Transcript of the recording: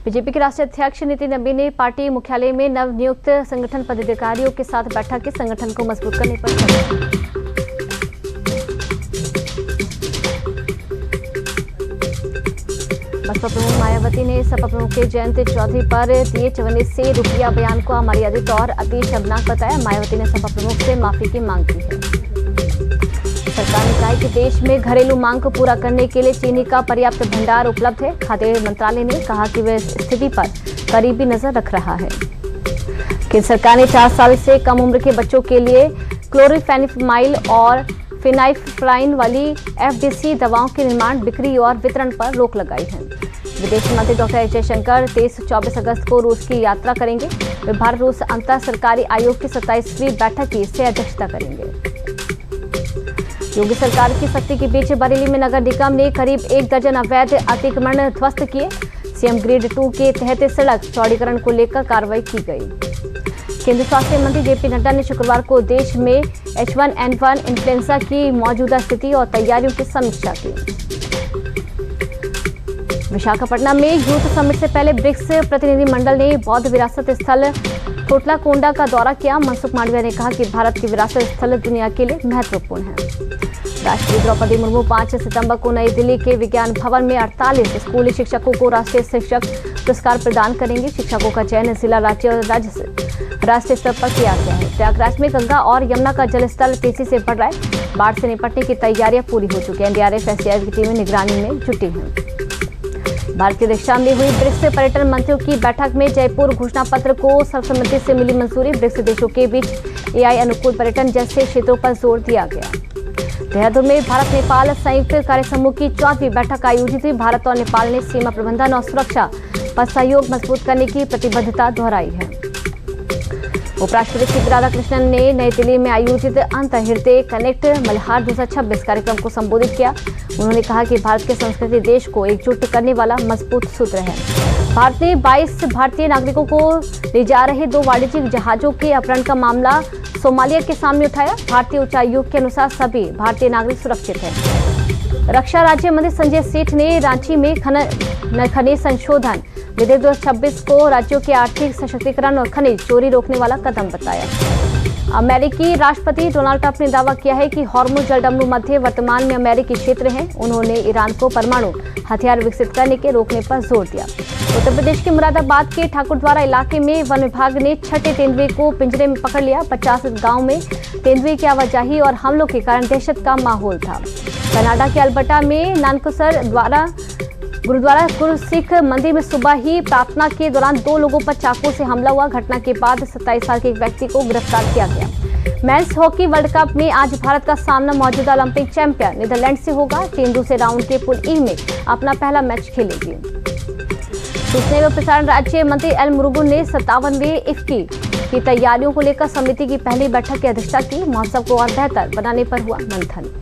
BJP के राष्ट्रीय अध्यक्ष नितिन नबीन ने पार्टी मुख्यालय में नवनियुक्त संगठन पदाधिकारियों के साथ बैठक की संगठन को मजबूत करने पर चर्चा। बसपा प्रमुख मायावती ने सपा प्रमुख के जयंत चौधरी पर दिए 44 रुपया बयान को अमर्यादित और अति शर्मनाक बताया। मायावती ने सपा प्रमुख से माफी की मांग की है। सरकार ने कहा है कि देश में घरेलू मांग को पूरा करने के लिए चीनी का पर्याप्त भंडार उपलब्ध है। खाद्य मंत्रालय ने कहा कि वह स्थिति पर करीबी नजर रख रहा है। केंद्र सरकार ने 4 साल से कम उम्र के बच्चों के लिए क्लोरिफेनिफामाइड और फिनाइफ्राइन वाली एफडीसी दवाओं के निर्माण, बिक्री और वितरण पर रोक लगाई है। विदेश मंत्री डॉक्टर एस जयशंकर 23-24 अगस्त को रूस की यात्रा करेंगे। वे भारत रूस अंतर सरकारी आयोग की 27वीं बैठक की से अध्यक्षता करेंगे। योगी सरकार की सख्ती के बीच बरेली में नगर निगम ने करीब 1 दर्जन अवैध अतिक्रमण ध्वस्त किए। सीएम ग्रेड 2 के तहत सड़क चौड़ीकरण को लेकर कार्रवाई की गई। केंद्रीय स्वास्थ्य मंत्री जेपी नड्डा ने शुक्रवार को देश में H1N1 इन्फ्लुएंजा की मौजूदा स्थिति और तैयारियों की समीक्षा की। विशाखापट्टनम में यूथ समिट से पहले ब्रिक्स प्रतिनिधिमंडल ने बौद्ध विरासत स्थल थोटलाकोंडा का दौरा किया। मनसुख मांडविया ने कहा कि भारत के विरासत स्थल दुनिया के लिए महत्वपूर्ण है। राष्ट्रपति द्रौपदी मुर्मू 5 सितंबर को नई दिल्ली के विज्ञान भवन में 48 स्कूली शिक्षकों को राष्ट्रीय शिक्षक पुरस्कार प्रदान करेंगे। शिक्षकों का चयन जिला, राज्य और राष्ट्रीय स्तर पर किया गया है। प्रयागराज में गंगा और यमुना का जलस्तर तेजी से बढ़ रहा है। बाढ़ से निपटने की तैयारियां पूरी हो चुकी है। एनडीआरएफ, एसडीआरएफ की टीमें निगरानी में जुटी हैं। भारत की अध्यक्षता में हुई ब्रिक्स पर्यटन मंत्रियों की बैठक में जयपुर घोषणा पत्र को सर्वसम्मति से मिली मंजूरी। ब्रिक्स देशों के बीच एआई अनुकूल पर्यटन जैसे क्षेत्रों पर जोर दिया गया। देहरादून में भारत नेपाल संयुक्त कार्य समूह की 4वीं बैठक आयोजित हुई। भारत और नेपाल ने सीमा प्रबंधन और सुरक्षा पर सहयोग मजबूत करने की प्रतिबद्धता दोहराई है। उपराष्ट्रपति सी राधाकृष्णन ने नई दिल्ली में आयोजित अंतर्हृदय कनेक्ट मल्हार 2026 कार्यक्रम को संबोधित किया। उन्होंने कहा कि भारत की संस्कृति देश को एकजुट करने वाला मजबूत सूत्र है। भारत ने 22 भारतीय नागरिकों को ले जा रहे 2 वाणिज्यिक जहाजों के अपहरण का मामला सोमालिया के सामने उठाया। भारतीय उच्चायोग के अनुसार सभी भारतीय नागरिक सुरक्षित हैं। रक्षा राज्य मंत्री संजय सेठ ने रांची में खनिज संशोधन विधेयक 2026 को राज्यों के आर्थिक सशक्तिकरण और खनिज चोरी रोकने वाला कदम बताया। अमेरिकी राष्ट्रपति डोनाल्ड ट्रंप ने दावा किया है कि हॉर्मुज जलडमरू मध्य वर्तमान में अमेरिकी क्षेत्र है। उन्होंने ईरान को परमाणु हथियार विकसित करने के रोकने पर जोर दिया। उत्तर प्रदेश के मुरादाबाद के ठाकुरद्वारा इलाके में वन विभाग ने 6ठे तेंदुए को पिंजरे में पकड़ लिया। 50 गांव में तेंदुए की आवाजाही और हमलों के कारण दहशत का माहौल था। कनाडा के अल्बर्टा में नानकसर गुरुद्वारा गुरु सिख मंदिर में सुबह ही प्रार्थना के दौरान 2 लोगों पर चाकू से हमला हुआ। घटना के बाद 27 साल के एक व्यक्ति को गिरफ्तार किया गया। मेंस हॉकी वर्ल्ड कप में आज भारत का सामना मौजूदा ओलंपिक चैंपियन नीदरलैंड से होगा। टीम दूसरे राउंड के पूल ई में अपना पहला मैच खेलेगी। सूचना एवं प्रसारण राज्य मंत्री एल मुरुगन ने 57वें इफ्की की तैयारियों को लेकर समिति की पहली बैठक की अध्यक्षता की। महोत्सव को और बेहतर बनाने पर हुआ मंथन।